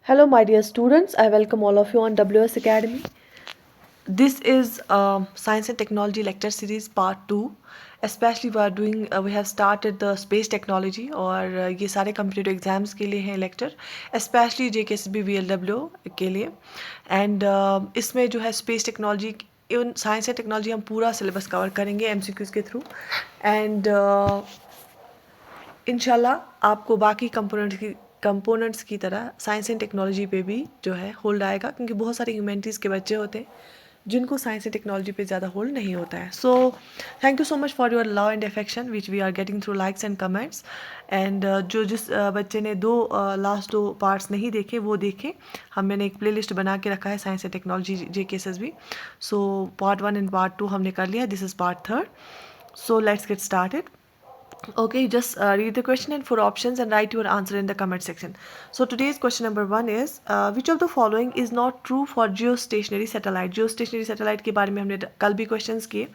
Hello, my dear students. I welcome all of you on WS Academy. This is Science and Technology Lecture Series Part 2. Especially we have started the space technology और ये सारे competitive exams के लिए हैं lecture, especially JKSB VLW के लिए. And इसमें जो है space technology even science and technology हम पूरा सिलेबस कवर करेंगे MCQs के थ्रू. एंड इंशाल्लाह आपको बाकी कंपोनेंट्स की तरह साइंस एंड टेक्नोलॉजी पे भी जो है होल्ड आएगा, क्योंकि बहुत सारे ह्यूमैनिटीज़ के बच्चे होते हैं जिनको साइंस एंड टेक्नोलॉजी पे ज़्यादा होल्ड नहीं होता है. So thank you so much for your love and affection which we are getting through likes and comments. And जिस बच्चे ने लास्ट दो पार्ट्स नहीं देखे वो देखें. मैंने एक प्ले लिस्ट बना के रखा है साइंस एंड टेक्नोलॉजी JKSS भी. सो पार्ट 1 एंड पार्ट 2 हमने कर लिया. This is part 3. So let's get started. Okay, just read the question and 4 options and write your answer in the comment section. So today's question number 1 is which of the following is not true for geostationary satellite? Geostationary satellite के बारे में हमने कल भी questions किए.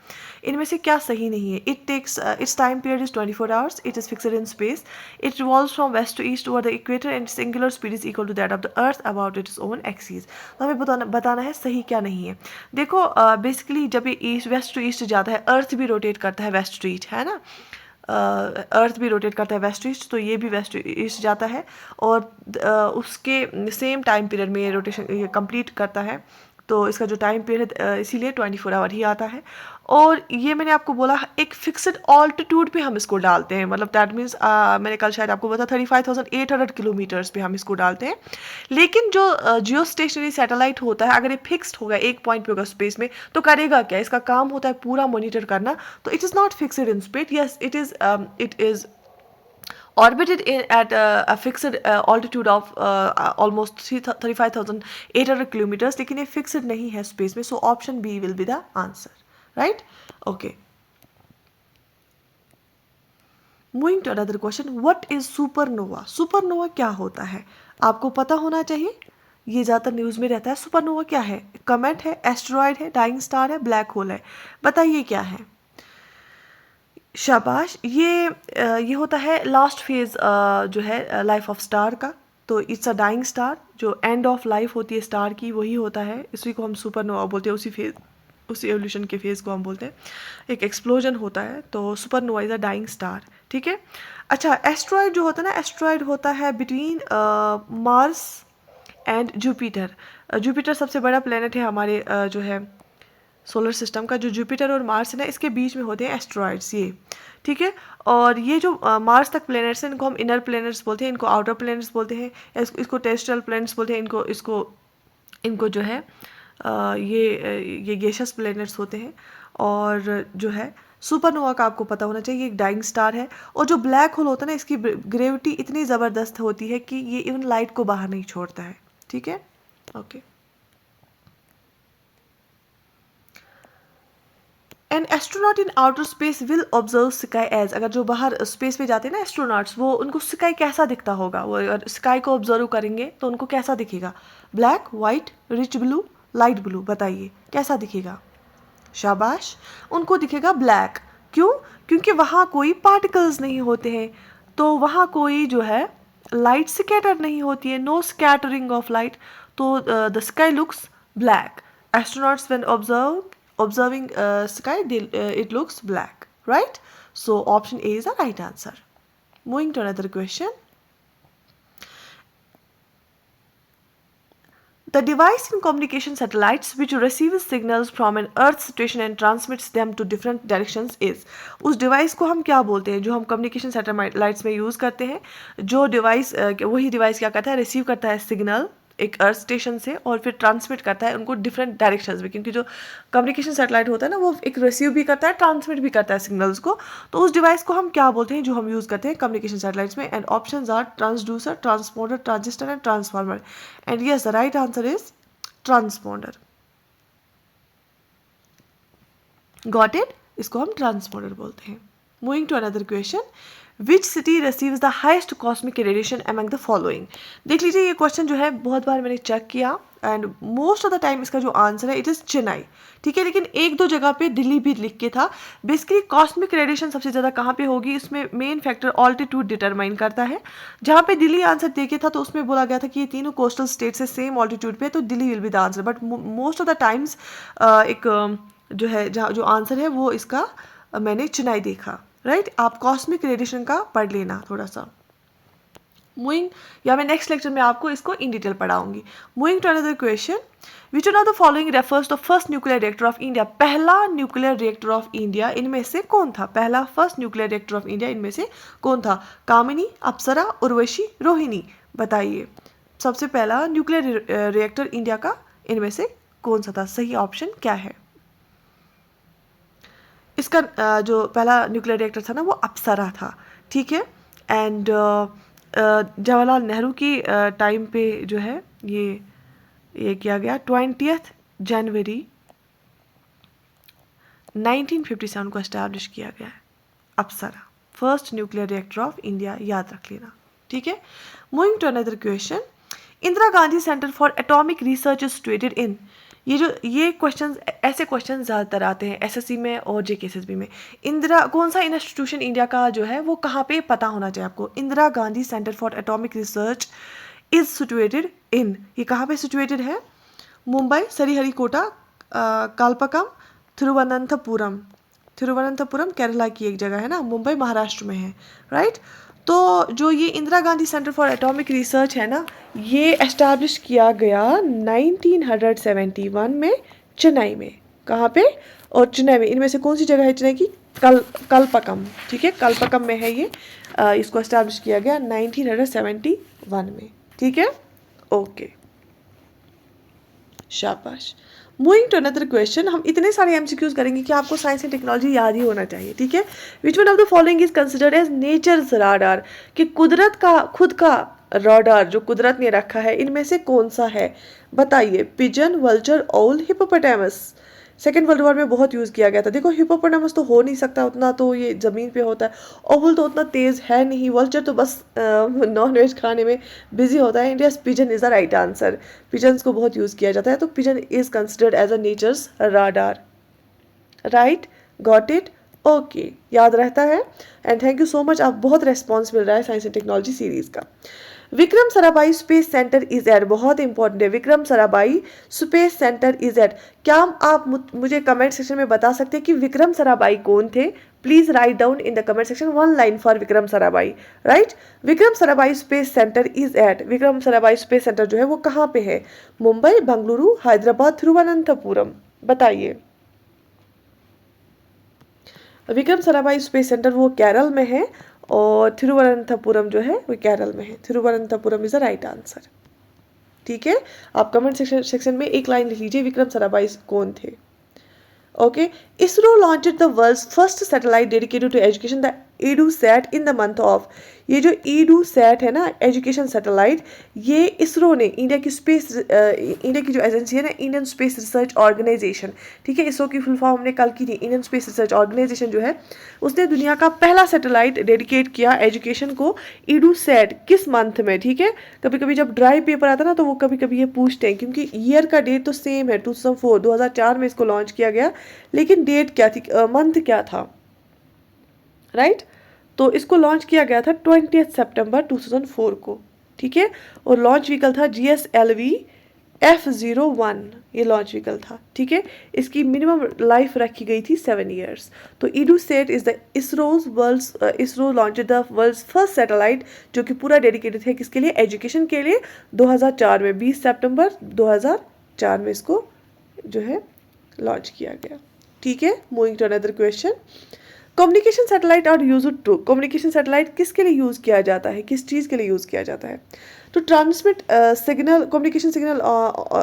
इनमें से क्या सही नहीं है? It takes its time period is 24 hours. It is fixed in space. It revolves from west to east over the equator and its angular speed is equal to that of the Earth about its own axis. तो हमें बताना है सही क्या नहीं है. देखो basically जब ये वेस्ट टू ईस्ट जाता है, अर्थ भी रोटेट करता है वेस्ट टू ईस्ट, है ना. अर्थ भी रोटेट करता है वेस्ट ईस्ट, तो ये भी वेस्ट ईस्ट जाता है और उसके सेम टाइम पीरियड में ये रोटेशन ये कंप्लीट करता है. तो इसका जो टाइम पीरियड है इसीलिए 24 आवर ही आता है. और ये मैंने आपको बोला एक फिक्स्ड ऑल्टीट्यूड पे हम इसको डालते हैं, मतलब दैट मीन्स मैंने कल शायद आपको बताया 35,800 किलोमीटर्स पे हम इसको डालते हैं. लेकिन जो जियो स्टेशनरी सैटेलाइट होता है, अगर ये फिक्स्ड होगा एक पॉइंट पे होगा स्पेस में, तो करेगा क्या? इसका काम होता है पूरा मॉनिटर करना. तो it is not fixed in space. Yes, it is orbited at a fixed altitude of almost 35,800 kilometers, लेकिन ये फिक्स्ड नहीं है स्पेस में. So option B will be the answer. Right. Okay, moving to another question. What is supernova? Supernova क्या होता है? आपको पता होना चाहिए, ये ज़्यादातर न्यूज़ में रहता है. सुपरनोवा क्या है? कमेट है, एस्टेरॉयड है, डाइंग स्टार है, ब्लैक होल है. बताइए क्या है. शाबाश. ये होता है लास्ट फेज जो है लाइफ ऑफ स्टार का. तो इट्स अ डाइंग स्टार. जो एंड ऑफ लाइफ होती है स्टार की वही होता है. इसी को हम सुपरनोवा बोलते हैं. उसी एवोल्यूशन के फेज को हम बोलते हैं. एक एक्सप्लोजन होता है, तो supernova is a dying star. ठीक है. अच्छा, एस्ट्रॉयड जो होता है ना, एस्ट्रॉयड होता है between Mars and Jupiter. Jupiter सबसे बड़ा प्लेनेट है हमारे जो है सोलर सिस्टम का. जो जुपिटर और मार्स है ना, इसके बीच में होते हैं एस्ट्रॉयड्स ये. ठीक है. और ये जो मार्स तक प्लैनेट्स हैं इनको हम इनर प्लैनेट्स बोलते हैं, इनको आउटर प्लैनेट्स बोलते हैं, इसको टेरेस्ट्रियल प्लैनेट्स बोलते हैं. इनको जो है ये गैसियस प्लैनेट्स होते हैं. और जो है सुपरनोवा का आपको पता होना चाहिए, ये एक डाइंग स्टार है. और जो ब्लैक होल होता है ना, इसकी ग्रेविटी इतनी ज़बरदस्त होती है कि ये इवन लाइट को बाहर नहीं छोड़ता है. ठीक है. Okay. And astronaut in outer space will observe sky as. अगर जो बाहर स्पेस पे जाते हैं ना एस्ट्रोनॉट्स, वो उनको स्काई कैसा दिखता होगा? वो अगर स्काई को ऑब्जर्व करेंगे तो उनको कैसा दिखेगा? Black, white, rich blue, light blue. बताइए कैसा दिखेगा? शाबाश. उनको दिखेगा ब्लैक. क्यों? क्योंकि वहाँ कोई पार्टिकल्स नहीं होते हैं, तो वहाँ कोई जो है लाइट स्कैटर नहीं होती है. No scattering of light. तो the sky looks black. Astronauts when observing sky, it looks black, right? So option A is the right answer. Moving to another question. The device in communication satellites which receives signals from an Earth station and transmits them to different directions is. उस device को हम क्या बोलते हैं जो हम communication satellites में use करते हैं? जो डिवाइस वही डिवाइस क्या करता है? रिसीव करता है सिग्नल एक अर्थ स्टेशन से और फिर ट्रांसमिट करता है उनको डिफरेंट डायरेक्शंस में. क्योंकि जो कम्युनिकेशन सैटेलाइट होता है ना, वो एक रिसीव भी करता है, ट्रांसमिट भी करता है सिग्नल्स को. तो उस डिवाइस को हम क्या बोलते हैं जो हम यूज़ करते हैं कम्युनिकेशन सैटेलाइट्स में? And options are transducer, transponder, transistor and transformer. And yes, the right answer is transponder. Got it? इसको हम ट्रांसपोंडर बोलते हैं. Moving to another question. Which city receives the highest cosmic radiation among the following. देख लीजिए, ये question जो है बहुत बार मैंने चेक किया and most of the time इसका जो आंसर है इट इज़ चेन्नई, ठीक है। लेकिन एक दो जगह पे दिल्ली भी लिख के था। बेसिकली कॉस्मिक रेडिएशन सबसे ज़्यादा कहाँ पे होगी, इसमें मेन फैक्टर ऑल्टीट्यूड डिटरमाइन करता है। जहाँ पे दिल्ली आंसर देखे था तो उसमें बोला गया था कि ये तीनों कोस्टल स्टेट से सेम ऑल्टीट्यूड पे, तो Delhi will be the answer. But most of the times जो है जहाँ जो आंसर है वो इसका मैंने चेन्नई देखा, राइट। आप कॉस्मिक रेडिएशन का पढ़ लेना थोड़ा सा। मूविंग, या मैं नेक्स्ट लेक्चर में आपको इसको इन डिटेल पढ़ाऊंगी। Moving to another question, which one of the following refers to first nuclear reactor of India. पहला न्यूक्लियर रिएक्टर ऑफ इंडिया इनमें से कौन था? पहला first nuclear reactor of India इनमें से कौन था? कामिनी, अप्सरा, उर्वशी, रोहिणी। बताइए सबसे पहला न्यूक्लियर रिएक्टर इंडिया का इनमें से कौन सा था? सही ऑप्शन क्या है? इसका जो पहला न्यूक्लियर रिएक्टर था ना वो अप्सरा था, ठीक है। एंड जवाहरलाल नेहरू की टाइम पे जो है ये किया गया 20 जनवरी 1957 को एस्टैब्लिश किया गया है Apsara, first nuclear reactor of India, याद रख लेना, ठीक है। Moving to another question, Indira Gandhi centre for atomic research is situated in. ये क्वेश्चन, ऐसे क्वेश्चन ज़्यादातर आते हैं एसएससी में और जेकेएसएसबी में। इंदिरा कौन सा इंस्टीट्यूशन इंडिया का जो है वो कहाँ पे पता होना चाहिए आपको। Indira Gandhi centre for atomic research is situated in, ये कहाँ पे सिचुएटेड है? मुंबई, श्रीहरिकोटा, कालपकम, थिरुवनंतपुरम। थिरुवनंतपुरम केरला की एक जगह है ना, मुंबई महाराष्ट्र में है, राइट। तो जो ये Indira Gandhi centre for atomic research है ना, ये एस्टैब्लिश किया गया 1971 में चेन्नई में। कहाँ पे? और चेन्नई में, इनमें से कौन सी जगह है चेन्नई की? कलपकम, ठीक है, कलपकम में है ये। इसको एस्टैब्लिश किया गया 1971 में, ठीक है। ओके, शाबाश। मूविंग टू अनदर क्वेश्चन, हम इतने सारे एमसीक्यूज करेंगे कि आपको साइंस एंड टेक्नोलॉजी याद ही होना चाहिए, ठीक है। Which one of the following is considered as nature's radar, कि कुदरत का खुद का राडार जो कुदरत ने रखा है इनमें से कौन सा है? बताइए। पिजन, वल्चर, ओल, हिप्पोपोटामस। सेकेंड वर्ल्ड वॉर में बहुत यूज़ किया गया था। देखो हिप्पोपोटामस तो हो नहीं सकता उतना, तो ये ज़मीन पे होता है। ओवल तो उतना तेज़ है नहीं। वल्चर तो बस नॉन वेज खाने में बिजी होता है। India's pigeon is the right answer. Pigeons को बहुत यूज़ किया जाता है, तो pigeon is considered as a nature's radar, right. Got it? Okay, याद रहता है। And thank you so much, आप बहुत रेस्पॉन्स मिल रहा है साइंस एंड टेक्नोलॉजी सीरीज़ का। Vikram Sarabhai space centre is at, बहुत इंपॉर्टेंट है। Vikram Sarabhai space centre is at. क्या आप मुझे कमेंट सेक्शन में बता सकते हैं कि विक्रम साराभाई कौन थे? Please write down in the comment section one line for Vikram Sarabhai, right. Vikram Sarabhai space centre is at, Vikram Sarabhai space centre जो है वो कहाँ पे है? मुंबई, बेंगलुरु, हैदराबाद, थिरुवनंतपुरम। बताइए। विक्रम साराभाई स्पेस सेंटर वो केरल में है और थिरुवनंतपुरम जो है वो केरल में है। Thiruvananthapuram is the right answer, ठीक है। आप कमेंट सेक्शन में एक लाइन लिख लीजिए, विक्रम साराभाई कौन थे। Okay, ISRO launched the world's first satellite dedicated to education, the EDUSAT in the month of. ये जो EDUSAT है ना, एजुकेशन सैटेलाइट, ये इसरो ने, इंडिया की जो एजेंसी है ना, इंडियन स्पेस रिसर्च ऑर्गेनाइजेशन, ठीक है। इसरो की फुल फॉर्म हमने कल की थी। इंडियन स्पेस रिसर्च ऑर्गेनाइजेशन जो है उसने दुनिया का पहला सैटेलाइट डेडिकेट किया एजुकेशन को। EDUSAT किस मंथ में, ठीक है। कभी कभी जब ड्राई पेपर आता है ना तो वो कभी कभी ये पूछते हैं, क्योंकि ईयर का डेट तो सेम है, 2004 में इसको लॉन्च किया गया, लेकिन डेट क्या थी, मंथ क्या था, राइट। तो इसको लॉन्च किया गया था 20 सितंबर 2004 को, ठीक है। और लॉन्च व्हीकल था GSLV F01, ये लॉन्च व्हीकल था, ठीक है। इसकी मिनिमम लाइफ रखी गई थी 7 ईयर्स। तो EDUSAT is the ISRO launch the world's first satellite, जो कि पूरा डेडिकेटेड है किसके लिए? एजुकेशन के लिए। 2004 में 20 सितंबर 2004 में इसको जो है लॉन्च किया गया, ठीक है। Moving to another question, communication satellite are used to, communication satellite किसके लिए यूज़ किया जाता है, किस चीज़ के लिए यूज़ किया जाता है? to transmit communication signal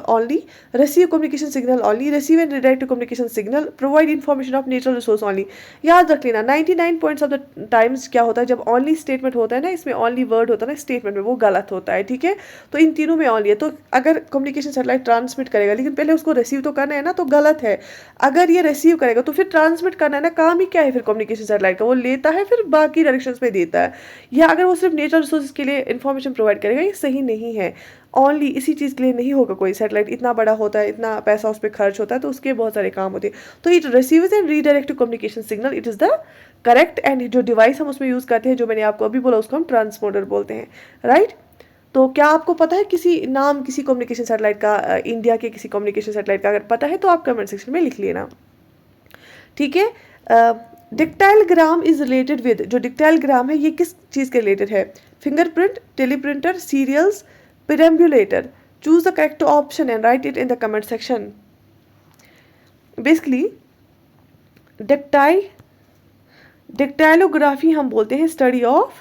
only, receive communication signal only, receive and redirect communication signal, provide information of natural resource only. याद रख लेना 99 points of the times क्या होता है जब only statement होता है ना, इसमें only word होता है ना statement में, वो गलत होता है, ठीक है। तो इन तीनों में only है, तो अगर communication satellite transmit करेगा लेकिन पहले उसको receive तो करना है ना, तो गलत है। अगर ये receive करेगा तो फिर transmit करना है ना, काम ही क्या है फिर कम्युनिकेशन सैटेलाइट का, वो लेता है फिर बाकी डायरेक्शंस में देता है, या अगर वो सिर्फ नेचुरल रिसोर्सेज के लिए इन्फॉर्मेशन प्रोवाइड करेगा, ये सही नहीं है। ओनली इसी चीज़ के लिए नहीं होगा कोई सैटेलाइट, इतना बड़ा होता है, इतना पैसा उस पर खर्च होता है, तो उसके बहुत सारे काम होते हैं। तो it receives and redirect communication signal, it is the correct. And जो डिवाइस हम उसमें यूज़ करते हैं, जो मैंने आपको अभी बोला, उसको हम ट्रांसपोंडर बोलते हैं, राइट। तो क्या आपको पता है किसी कम्युनिकेशन सैटेलाइट का, इंडिया के किसी कम्युनिकेशन सैटेलाइट का? अगर पता है तो आप कमेंट सेक्शन में लिख लेना, ठीक है। डिक्टाइल ग्राम इज रिलेटेड विद, जो डिक्टाइल ग्राम है ये किस चीज़ के रिलेटेड है? Fingerprint, teleprinter, serials, perambulator. Choose the correct option and write it in the comment section. Basically dactylography हम बोलते हैं स्टडी ऑफ,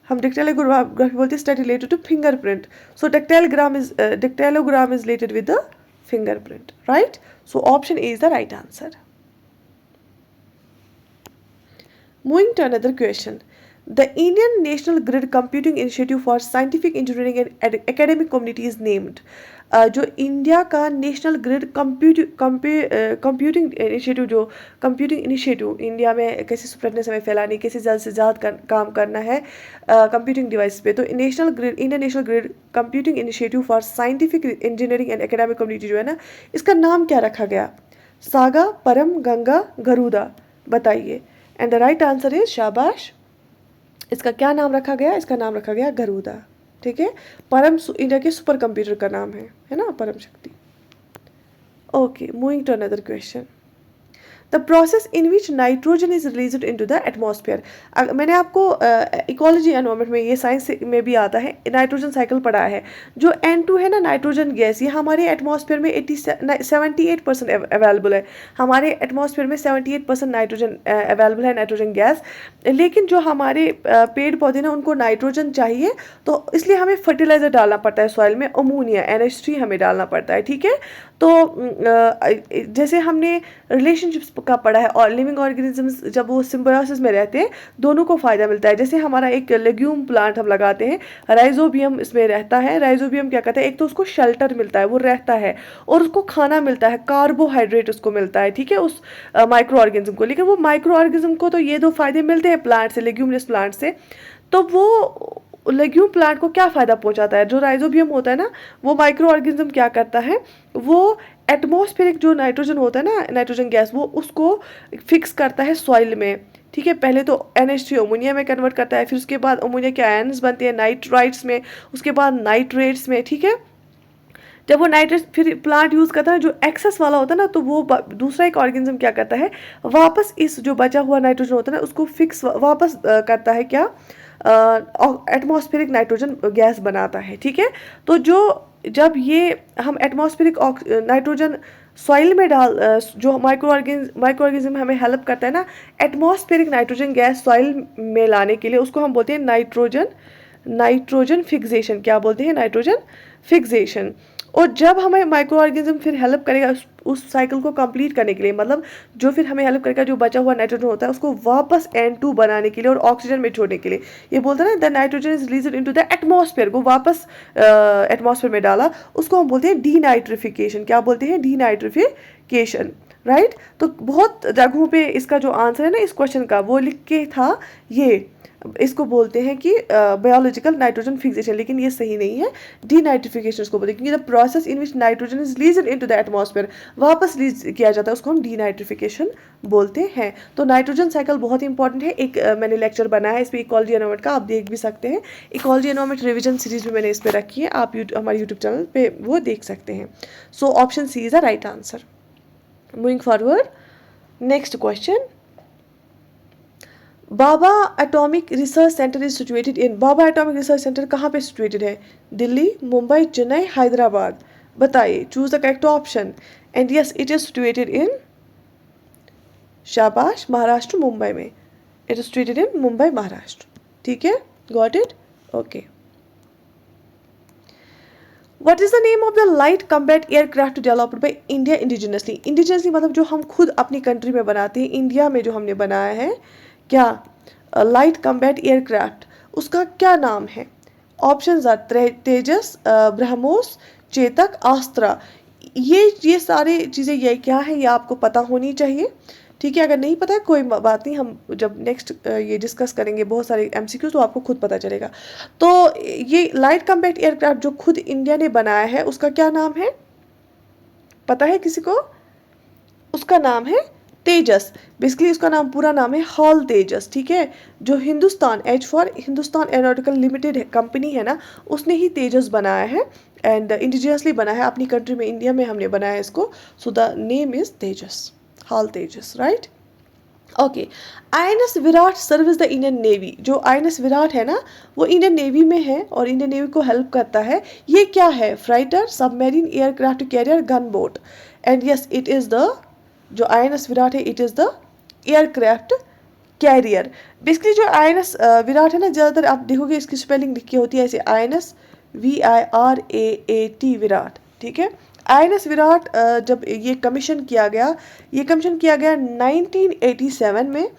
हम डिक्टाइलोग्राफी बोलते हैं study related to fingerprint. So dactylogram is related with the fingerprint, right. So option A is the right answer. Moving to another question. The Indian National Grid Computing Initiative for Scientific Engineering and Academic Community is named. जो India का national grid computing initiative, जो computing initiative India में कैसे supernet समय फैलाने, कैसे ज़्यादा से ज़्यादा काम करना है कंप्यूटिंग डिवाइस पे, तो Indian national grid computing initiative for scientific engineering and academic community जो है ना, इसका नाम क्या रखा गया? सागा, परम, गंगा, गरुदा, बताइए। And the right answer is शाबाश। इसका क्या नाम रखा गया? इसका नाम रखा गया गरुदा, ठीक है। परम इंडिया के सुपर कंप्यूटर का नाम है ना, Param Shakti. Okay, moving to another question. The process in which nitrogen is released into the atmosphere. मैंने आपको इकोलॉजी एनवायरनमेंट में, ये साइंस में भी आता है, नाइट्रोजन साइकिल पढ़ा है। जो N2 है ना, नाइट्रोजन गैस, ये हमारे एटमॉस्फेयर में 78% अवेलेबल है। हमारे एटमॉस्फेयर में 78% नाइट्रोजन अवेलेबल है, नाइट्रोजन गैस। लेकिन जो हमारे पेड़ पौधे ना, उनको नाइट्रोजन चाहिए, तो इसलिए हमें फर्टिलाइजर डालना पड़ता है सॉइल में, अमोनिया NH3 हमें डालना पड़ता है, ठीक है। तो जैसे हमने रिलेशनशिप्स का पढ़ा है, और लिविंग ऑर्गेनिजम्स जब वो सिम्बायोसिस में रहते हैं, दोनों को फ़ायदा मिलता है। जैसे हमारा एक लेग्यूम प्लांट हम लगाते हैं, राइजोबियम इसमें रहता है। राइजोबियम क्या कहता है? एक तो उसको शेल्टर मिलता है, वो रहता है, और उसको खाना मिलता है, कार्बोहाइड्रेट उसको मिलता है, ठीक है, उस माइक्रो ऑर्गेनिज्म को। लेकिन वो माइक्रो ऑर्गेनिज्म को तो ये दो फायदे मिलते हैं प्लांट से, लेग्यूमिनस प्लांट से, तो वो लेग्यूम प्लांट को क्या फ़ायदा पहुंचाता है? जो राइजोबियम होता है ना, वो माइक्रो ऑर्गेनिज्म क्या करता है, वो एटमॉस्फेरिक जो नाइट्रोजन होता है ना, नाइट्रोजन गैस, वो उसको फिक्स करता है सॉइल में, ठीक है। पहले तो NH3 अमोनिया में कन्वर्ट करता है, फिर उसके बाद अमोनिया के आयन्स बनते हैं नाइट्राइट्स में, उसके बाद नाइट्रेट्स में, ठीक है। जब वो नाइट्रेट फिर प्लांट यूज़ करता है, जो एक्सेस वाला होता है ना, तो वो दूसरा एक ऑर्गेनिज्म क्या करता है, वापस इस जो बचा हुआ नाइट्रोजन होता है ना, उसको फिक्स वापस करता है, क्या, एटमॉस्फेरिक नाइट्रोजन गैस बनाता है, ठीक है। तो जब ये हम एटमॉस्फेरिक नाइट्रोजन सॉइल में जो माइक्रो ऑर्गेनिज्म हमें हेल्प करता है ना, एटमॉस्फेरिक नाइट्रोजन गैस सॉइल में लाने के लिए, उसको हम बोलते हैं नाइट्रोजन फिक्सेशन। क्या बोलते हैं? Nitrogen fixation. और जब हमें माइक्रो ऑर्गेनिज्म फिर हेल्प करेगा उस साइकिल को कंप्लीट करने के लिए, मतलब जो फिर हमें हेल्प करेगा, जो बचा हुआ नाइट्रोजन होता है उसको वापस N2 बनाने के लिए और ऑक्सीजन में छोड़ने के लिए, ये बोलते हैं ना, the nitrogen is released into the atmosphere, को वापस एटमॉस्फेयर में डाला, उसको हम बोलते हैं डीनाइट्रिफिकेशन। क्या बोलते हैं? Denitrification, right. तो बहुत जगहों पे इसका जो आंसर है ना इस क्वेश्चन का, वो लिख के था, ये इसको बोलते हैं कि बायोलॉजिकल नाइट्रोजन फिक्सेशन, लेकिन ये सही नहीं है, डीनाइट्रिफिकेशन उसको बोलते हैं, क्योंकि the process in which nitrogen is released into the atmosphere, वापस रिलीज किया जाता है, उसको हम डीनाइट्रिफिकेशन बोलते हैं। तो नाइट्रोजन साइकिल बहुत इंपॉर्टेंट है। एक मैंने लेक्चर बनाया है इस पर इकोलॉजी एनवायरनमेंट का, आप देख भी सकते हैं। इकोलॉजी एनवायरनमेंट रिविजन सीरीज भी मैंने इस पर रखी है, आप हमारे यूट्यूब चैनल पे वो देख सकते हैं। So option C is the right answer. Moving forward, next question. Bhabha atomic research centre is situated in, Bhabha atomic research centre कहाँ पे सिचुएटेड है? दिल्ली, मुंबई, चेन्नई, हैदराबाद, बताइए। Choose the correct option and yes, it is situated in, शाबाश, महाराष्ट्र, मुंबई में। It is situated in Mumbai, Maharashtra, ठीक है, got it, okay. What is the name of the light combat aircraft developed by India indigenously? Indigenously मतलब जो हम खुद अपनी country में बनाते हैं, इंडिया में जो हमने बनाया है, क्या लाइट कम्बैट एयरक्राफ्ट, उसका क्या नाम है? ऑप्शंस आर तेजस, ब्रह्मोस, चेतक, आस्त्रा। ये सारे चीज़ें ये क्या है, ये आपको पता होनी चाहिए, ठीक है, अगर नहीं पता है कोई बात नहीं, हम जब नेक्स्ट ये डिस्कस करेंगे बहुत सारे एमसीक्यू तो आपको खुद पता चलेगा। तो ये लाइट कॉम्पैक्ट एयरक्राफ्ट जो खुद इंडिया ने बनाया है उसका क्या नाम है, पता है किसी को? उसका नाम है तेजस। बेसिकली उसका नाम पूरा नाम है हॉल तेजस, ठीक है। जो Hindustan, H for Hindustan aeronautical limited company है ना, उसने ही तेजस बनाया है एंड इंडिजिनियसली बनाया है अपनी कंट्री में, इंडिया में हमने बनाया है इसको। So the name is Tejas, hall Tejas, right. Okay, INS Virat service the Indian navy. जो आईएनएस विराट है ना वो इंडियन नेवी में है और इंडियन नेवी को हेल्प करता है। ये क्या है? Frigate, submarine, aircraft carrier, gun boat. And yes, it is the, जो आईएनएस विराट है it is the aircraft carrier. Basically जो आईएनएस विराट है ना, ज़्यादातर आप देखोगे इसकी स्पेलिंग लिखी होती है ऐसे, आईएनएस VIRAAT विराट, ठीक है। आईएनएस विराट जब ये कमीशन किया गया, ये कमीशन किया गया 1987 में,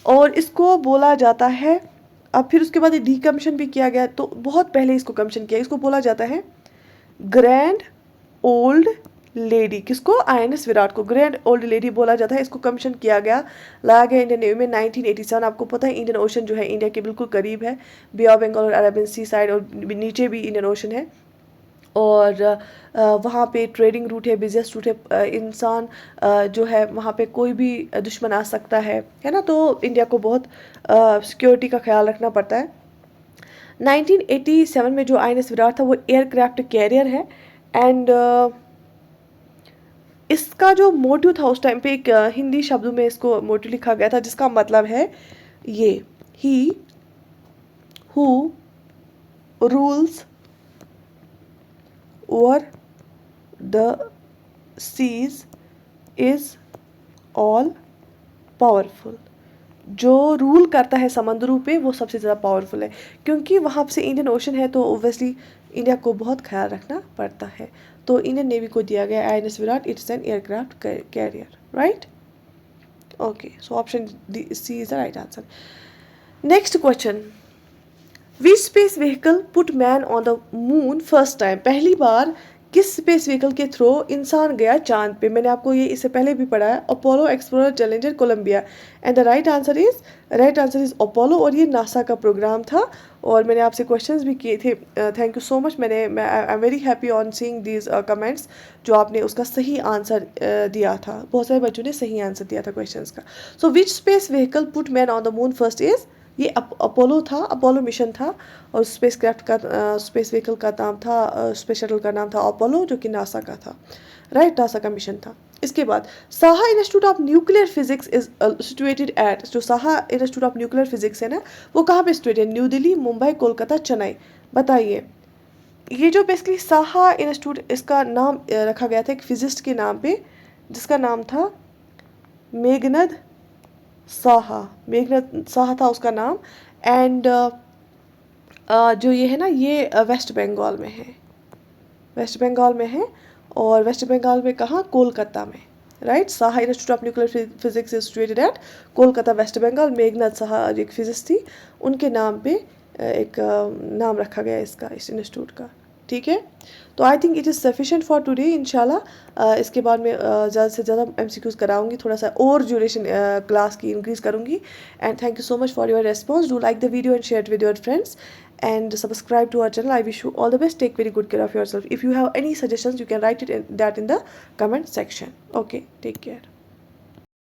और इसको बोला जाता है, अब फिर उसके बाद ये डीकमीशन भी किया गया, तो बहुत पहले इसको कमीशन किया, इसको बोला जाता है ग्रैंड ओल्ड लेडी। किसको? आईएनएस विराट को ग्रैंड ओल्ड लेडी बोला जाता है। इसको कमीशन किया गया, लाया गया इंडियन नेवी में 1987। आपको पता है इंडियन ओशन जो है इंडिया के बिल्कुल करीब है, बे ऑफ बंगाल और अरेबियन सी साइड, और नीचे भी इंडियन ओशन है, और वहाँ पे ट्रेडिंग रूट है, बिजनेस रूट है, इंसान जो है वहाँ पे कोई भी दुश्मन आ सकता है ना, तो इंडिया को बहुत सिक्योरिटी का ख्याल रखना पड़ता है। 1987 में जो आईएनएस विराट था वो एयरक्राफ्ट कैरियर है एंड इसका जो मोटिव था उस टाइम पे, एक हिंदी शब्दों में इसको मोटिव लिखा गया था जिसका मतलब है ये, he who rules over the seas is all powerful. जो रूल करता है समंदरों पे वो सबसे ज़्यादा पावरफुल है, क्योंकि वहाँ से इंडियन ओशन है तो ओब्वियसली इंडिया को बहुत ख्याल रखना पड़ता है। तो इंडियन नेवी को दिया गया INS Viraat, it's an aircraft carrier, right. Okay, so option C is the right answer. Next question, which space vehicle put man on the moon first time. पहली बार किस स्पेस व्हीकल के थ्रू इंसान गया चांद पे? मैंने आपको ये इससे पहले भी पढ़ा है, Apollo, Explorer, Challenger, Columbia. And the right answer is Apollo, और ये नासा का प्रोग्राम था। और मैंने आपसे क्वेश्चंस भी किए थे, thank you so much. I am very happy on seeing these comments, जो आपने उसका सही आंसर दिया था। बहुत सारे बच्चों ने सही आंसर दिया था क्वेश्चंस का। So which space vehicle put man on the moon first is, ये अपोलो था, अपोलो मिशन था, और स्पेस क्राफ्ट का स्पेस व्हीकल का नाम था, स्पेस शटल का नाम था अपोलो, जो कि नासा का था, राइट, नासा का मिशन था। इसके बाद Saha institute of nuclear physics is situated at, जो Saha institute of nuclear physics है ना वो कहाँ पे सिचुएटेड है? न्यू दिल्ली, मुंबई, कोलकाता, चेन्नई। बताइए। ये जो बेसिकली साहा इंस्टीट्यूट, इसका नाम रखा गया था एक फिजिस्ट के नाम पे जिसका नाम था मेघनाद साहा, मेघनाद साहा था उसका नाम। एंड जो ये है ना ये वेस्ट बंगाल में है, वेस्ट बंगाल में है, और वेस्ट बंगाल में कहाँ? कोलकाता में, राइट। Saha institute of nuclear physics is situated at Kolkata, West Bengal. Meghnad Saha एक फिजिस्ट थी, उनके नाम पे एक नाम रखा गया इसका, इस इंस्टीट्यूट का, ठीक है। तो I think it is sufficient for today. इंशाल्लाह इसके बाद में ज़्यादा से ज़्यादा एमसीक्यूज कराऊंगी, थोड़ा सा और ड्यूरेशन क्लास की इंक्रीज करूंगी। And thank you so much for your response. Do like the video and share with your friends and subscribe to our channel. I wish you all the best. Take very good care of yourself. If you have any suggestions, you can write it in the comment section. Okay, take care.